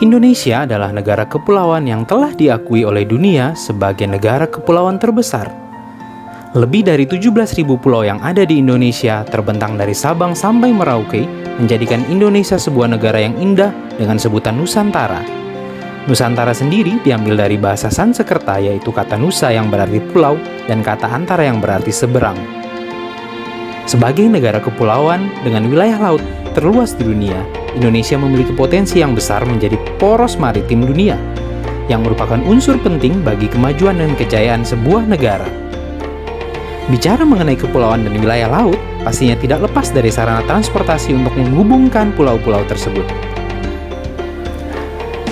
Indonesia adalah negara kepulauan yang telah diakui oleh dunia sebagai negara kepulauan terbesar. Lebih dari 17.000 pulau yang ada di Indonesia terbentang dari Sabang sampai Merauke menjadikan Indonesia sebuah negara yang indah dengan sebutan Nusantara. Nusantara sendiri diambil dari bahasa Sanskerta yaitu kata Nusa yang berarti pulau dan kata Antara yang berarti seberang. Sebagai negara kepulauan dengan wilayah laut terluas di dunia, Indonesia memiliki potensi yang besar menjadi poros maritim dunia, yang merupakan unsur penting bagi kemajuan dan kejayaan sebuah negara. Bicara mengenai kepulauan dan wilayah laut, pastinya tidak lepas dari sarana transportasi untuk menghubungkan pulau-pulau tersebut.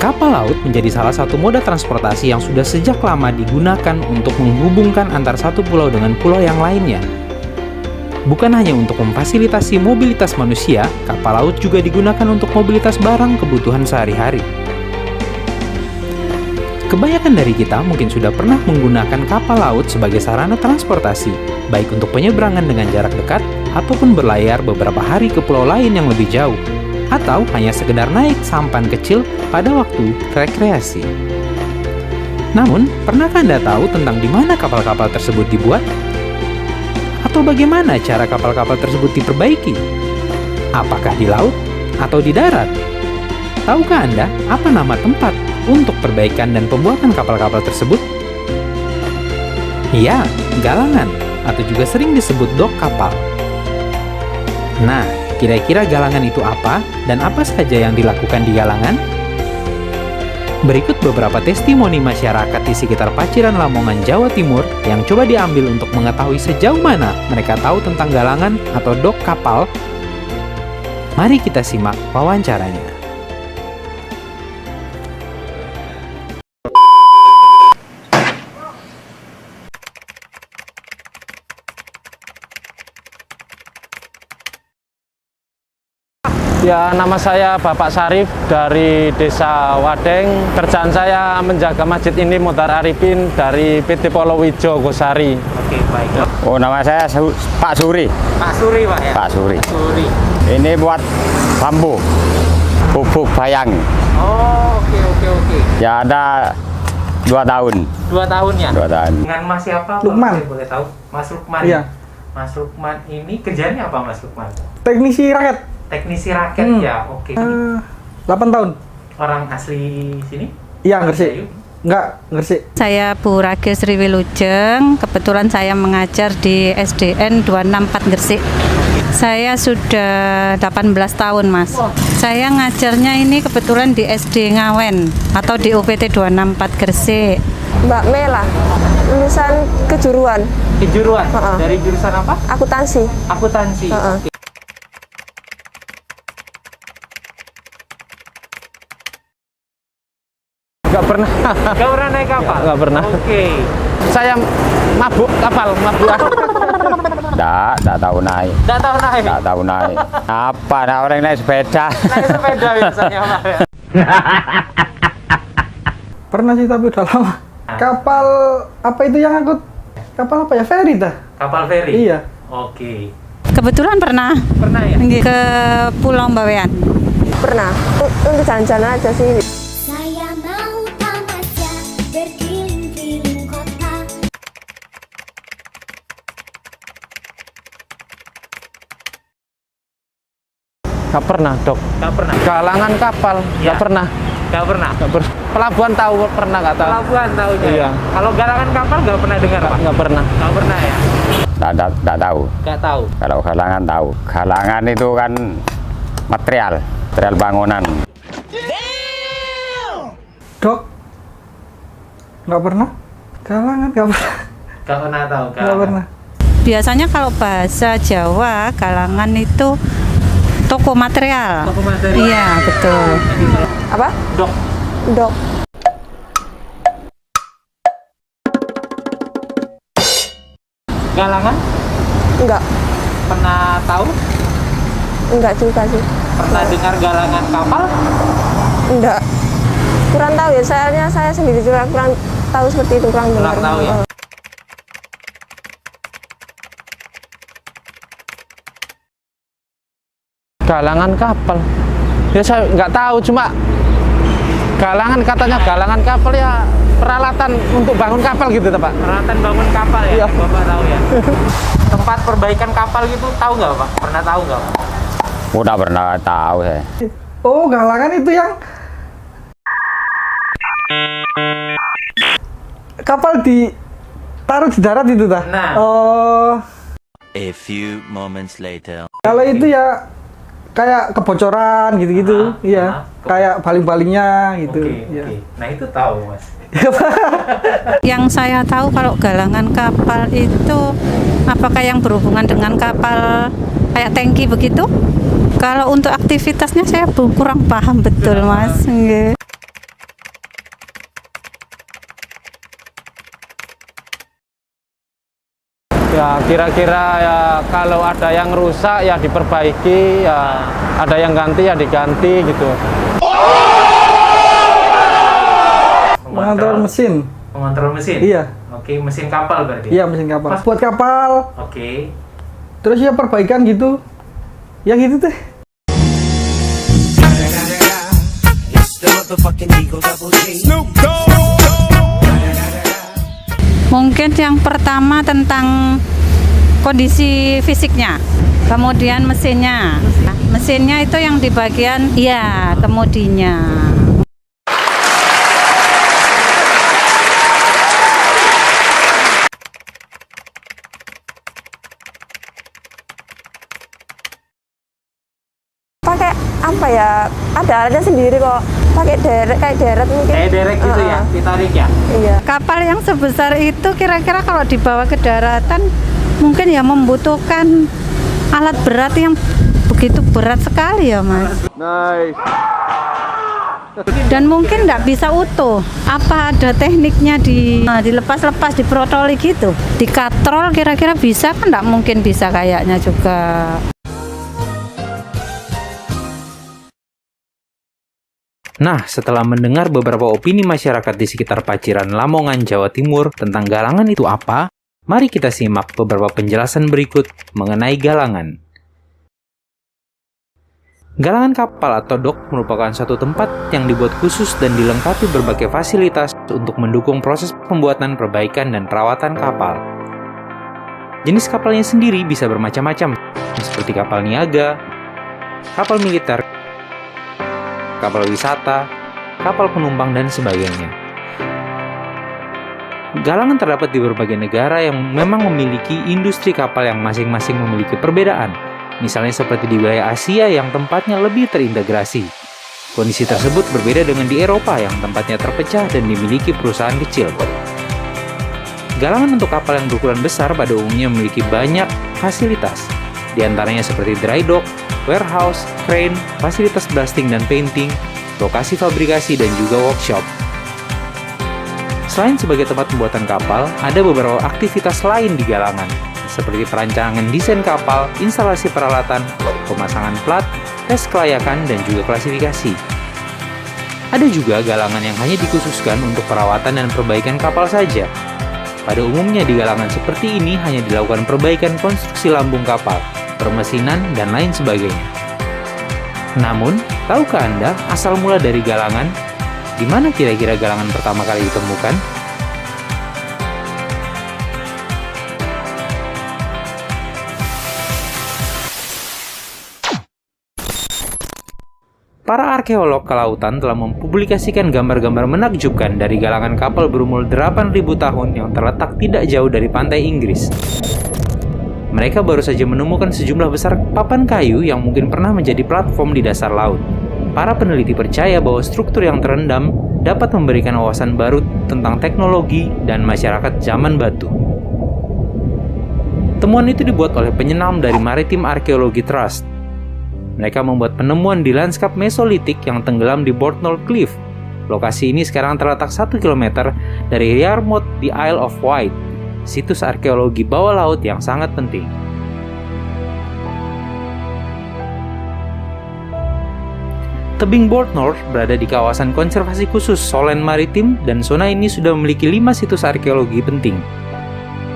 Kapal laut menjadi salah satu moda transportasi yang sudah sejak lama digunakan untuk menghubungkan antar satu pulau dengan pulau yang lainnya. Bukan hanya untuk memfasilitasi mobilitas manusia, kapal laut juga digunakan untuk mobilitas barang kebutuhan sehari-hari. Kebanyakan dari kita mungkin sudah pernah menggunakan kapal laut sebagai sarana transportasi, baik untuk penyeberangan dengan jarak dekat ataupun berlayar beberapa hari ke pulau lain yang lebih jauh, atau hanya sekedar naik sampan kecil pada waktu rekreasi. Namun, pernahkah Anda tahu tentang di mana kapal-kapal tersebut dibuat? Atau bagaimana cara kapal-kapal tersebut diperbaiki? Apakah di laut atau di darat? Tahukah Anda apa nama tempat untuk perbaikan dan pembuatan kapal-kapal tersebut? Iya, galangan, atau juga sering disebut dok kapal. Nah, kira-kira galangan itu apa dan apa saja yang dilakukan di galangan? Berikut beberapa testimoni masyarakat di sekitar Paciran Lamongan, Jawa Timur yang coba diambil untuk mengetahui sejauh mana mereka tahu tentang galangan atau dok kapal. Mari kita simak wawancaranya. Ya, nama saya Bapak Sarif dari Desa Wadeng. Kerjaan saya menjaga masjid ini Mutar Arifin dari PT Polowijo Gosari. Oke, baik. Oh, nama saya Pak Suri. Pak Suri, Pak ya? Pak Suri. Pak Suri. Ini buat bambu, pupuk bayang. Oh, oke. Ya ada 2 tahun. 2 tahun ya? 2 tahun. Dengan Mas siapa? Lukman. Kalau saya boleh tahu. Mas Lukman. Iya. Mas Lukman ini kerjanya apa, Mas Lukman? Teknisi raket. Teknisi raket ya, oke. 8 tahun. Orang asli sini? Iya, Gresik. Enggak, Gresik. Saya Bu Rage Sri Wilujeng, kebetulan saya mengajar di SDN 264 Gresik. Saya sudah 18 tahun, Mas. Saya ngajarnya ini kebetulan di SD Ngawen atau di UPT 264 Gresik. Mbak Mela, lulusan kejuruan. Kejuruan? Dari jurusan apa? Akuntansi. Akuntansi. Oke. Nggak pernah. Nggak pernah naik kapal? Nggak pernah. Oke. Saya mabuk kapal, mabuk. Nggak tahu naik. Nggak tahu naik? Nggak tahu naik. Apa, nah orang naik sepeda. Naik sepeda biasanya, Pak ya? Pernah sih tapi udah lama. Kapal apa itu yang angkut? Kapal apa ya? Ferry dah. Kapal feri? Iya. Oke. Kebetulan pernah Pernah ya? ke Pulau Bawean. Pernah. Untuk jalan-jalan aja sih. Saya mau tamat ya, berkeliling-keliling kota. Nggak pernah, Dok. Nggak pernah? Galangan kapal, nggak Ya. pernah. Nggak pernah? Pelabuhan tahu, pernah nggak tahu? Pelabuhan tahunya? Iya. Kalau galangan kapal nggak pernah dengar, Pak? Nggak pernah. Nggak pernah ya? Nggak tahu. Nggak tahu? Kalau galangan tahu. Galangan itu kan material bangunan. Dok. Nggak pernah. Galangan nggak pernah. Nggak pernah tahu? Nggak pernah. Biasanya kalau bahasa Jawa, galangan itu toko material. Toko material? Iya, betul. Apa? Dok. Dok. Galangan? Enggak. Pernah tahu? Enggak juga sih. Pernah dengar galangan kapal? Enggak. Kurang tahu ya, soalnya saya sendiri juga kurang tahu seperti itu, kurang dengar. Kurang tahu ya? Galangan kapal. Ya saya nggak tahu, cuma Galangan, katanya galangan kapal ya peralatan untuk bangun kapal gitu, Pak. Peralatan bangun kapal ya? Iya. Bapak tahu ya? Tempat perbaikan kapal gitu tahu nggak Pak? Pernah tahu nggak Pak? Udah pernah tahu saya. Oh, galangan itu yang kapal ditaruh di darat itu dah. Nah. Oh, A few moments later. kalau itu ya kayak kebocoran gitu-gitu. Iya, kayak baling-balingnya gitu. Iya. Nah itu tahu Mas. Yang saya tahu kalau galangan kapal itu apakah yang berhubungan dengan kapal kayak tangki begitu? Kalau untuk aktivitasnya saya kurang paham betul, Mas. Nggih. Ya kira-kira ya kalau ada yang rusak ya diperbaiki, ya ada yang ganti ya diganti gitu. Mengontrol mesin. Mengontrol mesin? Iya. Oke, mesin kapal berarti? Iya, mesin kapal. Buat kapal. Oke. Terus ya perbaikan gitu. Ya gitu deh. Mungkin yang pertama tentang kondisi fisiknya, kemudian mesinnya. Mesinnya itu yang di bagian, iya, kemudinya. Pakai apa ya? Ada alatnya sendiri kok. Pakai derek, kayak deret mungkin. Kayak derek gitu ya, ditarik ya? Iya. Kapal yang sebesar itu kira-kira kalau dibawa ke daratan mungkin ya membutuhkan alat berat yang begitu berat sekali ya, Mas. Nice. Dan mungkin nggak bisa utuh. Apa ada tekniknya dilepas-lepas, diprotoli gitu? Dikatrol kira-kira bisa kan? Nggak mungkin bisa kayaknya juga. Nah, setelah mendengar beberapa opini masyarakat di sekitar Paciran, Lamongan, Jawa Timur tentang galangan itu apa, mari kita simak beberapa penjelasan berikut mengenai galangan. Galangan kapal atau dok merupakan suatu tempat yang dibuat khusus dan dilengkapi berbagai fasilitas untuk mendukung proses pembuatan, perbaikan, dan perawatan kapal. Jenis kapalnya sendiri bisa bermacam-macam, seperti kapal niaga, kapal militer, kapal wisata, kapal penumpang, dan sebagainya. Galangan terdapat di berbagai negara yang memang memiliki industri kapal yang masing-masing memiliki perbedaan. Misalnya seperti di wilayah Asia yang tempatnya lebih terintegrasi. Kondisi tersebut berbeda dengan di Eropa yang tempatnya terpecah dan dimiliki perusahaan kecil. Galangan untuk kapal yang berukuran besar pada umumnya memiliki banyak fasilitas, di antaranya seperti dry dock, warehouse, crane, fasilitas blasting dan painting, lokasi fabrikasi, dan juga workshop. Selain sebagai tempat pembuatan kapal, ada beberapa aktivitas lain di galangan, seperti perancangan desain kapal, instalasi peralatan, pemasangan plat, tes kelayakan, dan juga klasifikasi. Ada juga galangan yang hanya dikhususkan untuk perawatan dan perbaikan kapal saja. Pada umumnya di galangan seperti ini hanya dilakukan perbaikan konstruksi lambung kapal, permesinan, dan lain sebagainya. Namun, tahukah Anda asal mula dari galangan? Di mana kira-kira galangan pertama kali ditemukan? Para arkeolog kelautan telah mempublikasikan gambar-gambar menakjubkan dari galangan kapal berumur 8.000 tahun yang terletak tidak jauh dari pantai Inggris. Mereka baru saja menemukan sejumlah besar papan kayu yang mungkin pernah menjadi platform di dasar laut. Para peneliti percaya bahwa struktur yang terendam dapat memberikan wawasan baru tentang teknologi dan masyarakat zaman batu. Temuan itu dibuat oleh penyenam dari Maritime Archaeology Trust. Mereka membuat penemuan di lanskap Mesolitik yang tenggelam di Bournemouth Cliff. Lokasi ini sekarang terletak 1 km dari Yarmouth di Isle of Wight, situs arkeologi bawah laut yang sangat penting. Tebing Bournemouth berada di kawasan konservasi khusus Solent Maritim dan zona ini sudah memiliki 5 situs arkeologi penting.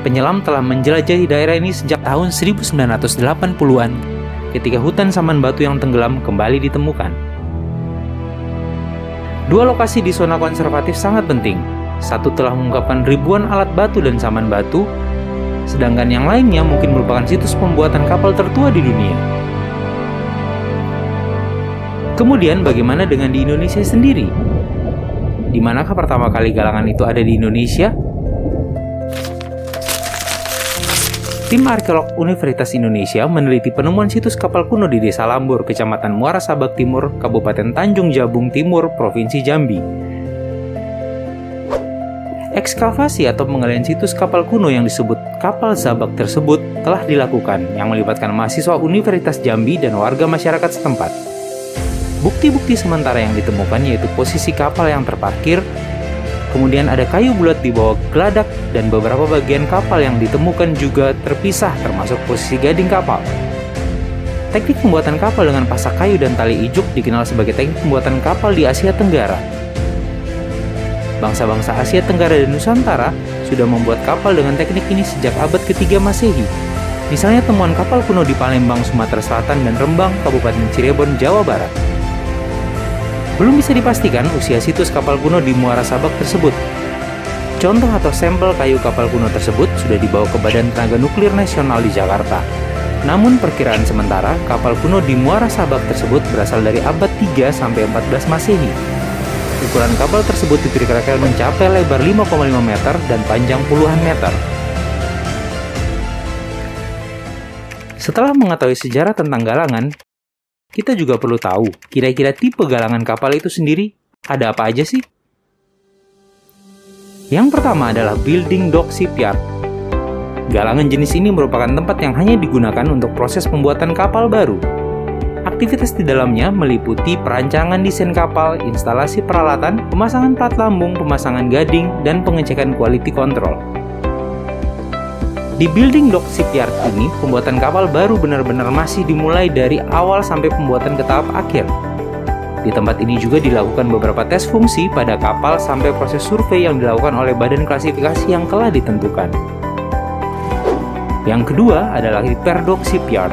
Penyelam telah menjelajahi daerah ini sejak tahun 1980-an ketika hutan saman batu yang tenggelam kembali ditemukan. Dua lokasi di zona konservatif sangat penting. Satu telah mengungkapkan ribuan alat batu dan saman batu, sedangkan yang lainnya mungkin merupakan situs pembuatan kapal tertua di dunia. Kemudian bagaimana dengan di Indonesia sendiri? Di manakah pertama kali galangan itu ada di Indonesia? Tim arkeolog Universitas Indonesia meneliti penemuan situs kapal kuno di Desa Lambur, Kecamatan Muara Sabak Timur, Kabupaten Tanjung Jabung Timur, Provinsi Jambi. Ekskavasi atau penggalian situs kapal kuno yang disebut kapal Zabak tersebut telah dilakukan, yang melibatkan mahasiswa Universitas Jambi dan warga masyarakat setempat. Bukti-bukti sementara yang ditemukan yaitu posisi kapal yang terparkir, kemudian ada kayu bulat di bawah geladak, dan beberapa bagian kapal yang ditemukan juga terpisah termasuk posisi gading kapal. Teknik pembuatan kapal dengan pasak kayu dan tali ijuk dikenal sebagai teknik pembuatan kapal di Asia Tenggara. Bangsa-bangsa Asia Tenggara dan Nusantara sudah membuat kapal dengan teknik ini sejak abad ke-3 Masehi. Misalnya temuan kapal kuno di Palembang, Sumatera Selatan, dan Rembang, Kabupaten Cirebon, Jawa Barat. Belum bisa dipastikan usia situs kapal kuno di Muara Sabak tersebut. Contoh atau sampel kayu kapal kuno tersebut sudah dibawa ke Badan Tenaga Nuklir Nasional di Jakarta. Namun perkiraan sementara, kapal kuno di Muara Sabak tersebut berasal dari abad 3 sampai 14 Masehi. Ukuran kapal tersebut diperkirakan mencapai lebar 5,5 meter dan panjang puluhan meter. Setelah mengetahui sejarah tentang galangan, kita juga perlu tahu, kira-kira tipe galangan kapal itu sendiri ada apa aja sih? Yang pertama adalah building dock shipyard. Galangan jenis ini merupakan tempat yang hanya digunakan untuk proses pembuatan kapal baru. Aktivitas di dalamnya meliputi perancangan desain kapal, instalasi peralatan, pemasangan plat lambung, pemasangan gading, dan pengecekan quality control. Di building dock shipyard ini, pembuatan kapal baru benar-benar masih dimulai dari awal sampai pembuatan ke tahap akhir. Di tempat ini juga dilakukan beberapa tes fungsi pada kapal sampai proses survei yang dilakukan oleh badan klasifikasi yang telah ditentukan. Yang kedua adalah repair dock shipyard.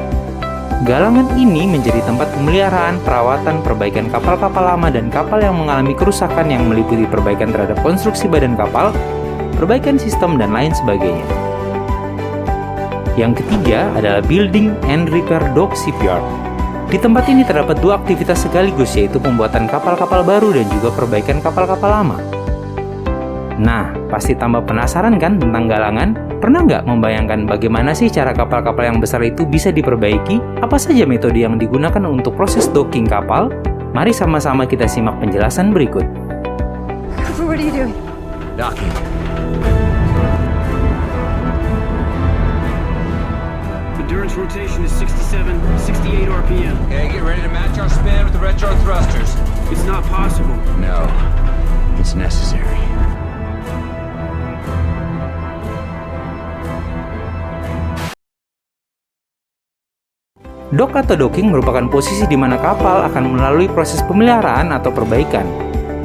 Galangan ini menjadi tempat pemeliharaan, perawatan, perbaikan kapal-kapal lama dan kapal yang mengalami kerusakan yang meliputi perbaikan terhadap konstruksi badan kapal, perbaikan sistem, dan lain sebagainya. Yang ketiga adalah building and repair dock shipyard. Di tempat ini terdapat dua aktivitas sekaligus, yaitu pembuatan kapal-kapal baru dan juga perbaikan kapal-kapal lama. Nah, pasti tambah penasaran kan tentang galangan? Pernah nggak membayangkan bagaimana sih cara kapal-kapal yang besar itu bisa diperbaiki? Apa saja metode yang digunakan untuk proses docking kapal? Mari sama-sama kita simak penjelasan berikut. What are you doing? Docking. Endurance rotation is 67, 68 RPM. Okay, get ready to match our span with the retro thrusters. It's not possible. No, it's necessary. Dock atau docking merupakan posisi di mana kapal akan melalui proses pemeliharaan atau perbaikan.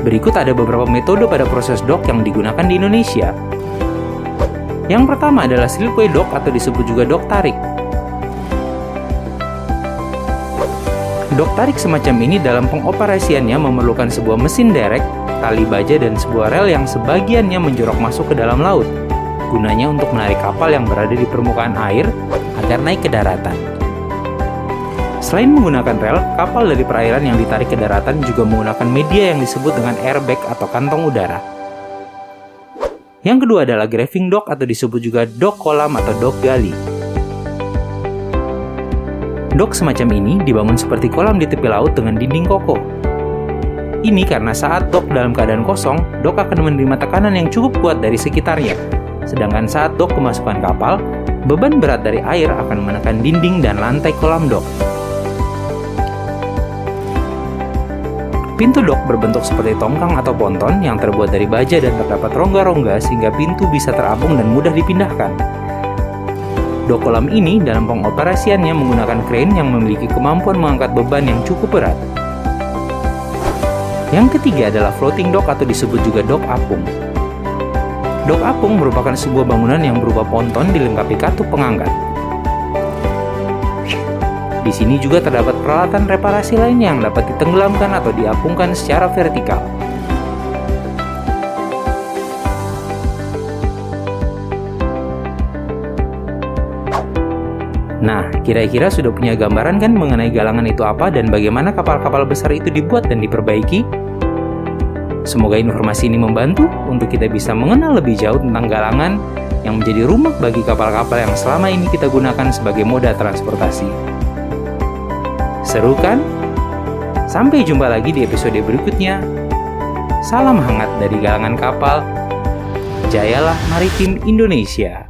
Berikut ada beberapa metode pada proses dock yang digunakan di Indonesia. Yang pertama adalah slipway dock atau disebut juga dock tarik. Dock tarik semacam ini dalam pengoperasiannya memerlukan sebuah mesin derek, tali baja, dan sebuah rel yang sebagiannya menjorok masuk ke dalam laut. Gunanya untuk menarik kapal yang berada di permukaan air agar naik ke daratan. Selain menggunakan rel, kapal dari perairan yang ditarik ke daratan juga menggunakan media yang disebut dengan airbag atau kantong udara. Yang kedua adalah graving dock atau disebut juga dock kolam atau dock gali. Dock semacam ini dibangun seperti kolam di tepi laut dengan dinding kokoh. Ini karena saat dock dalam keadaan kosong, dock akan menerima tekanan yang cukup kuat dari sekitarnya. Sedangkan saat dock kemasukan kapal, beban berat dari air akan menekan dinding dan lantai kolam dock. Pintu dock berbentuk seperti tongkang atau ponton yang terbuat dari baja dan terdapat rongga-rongga sehingga pintu bisa terapung dan mudah dipindahkan. Dock kolam ini dalam pengoperasiannya menggunakan crane yang memiliki kemampuan mengangkat beban yang cukup berat. Yang ketiga adalah floating dock atau disebut juga dock apung. Dock apung merupakan sebuah bangunan yang berupa ponton dilengkapi katup pengangkat. Di sini juga terdapat peralatan reparasi lainnya yang dapat ditenggelamkan atau diapungkan secara vertikal. Nah, kira-kira sudah punya gambaran kan mengenai galangan itu apa dan bagaimana kapal-kapal besar itu dibuat dan diperbaiki? Semoga informasi ini membantu untuk kita bisa mengenal lebih jauh tentang galangan yang menjadi rumah bagi kapal-kapal yang selama ini kita gunakan sebagai moda transportasi. Seru kan? Sampai jumpa lagi di episode berikutnya. Salam hangat dari galangan kapal. Jayalah Maritim Indonesia.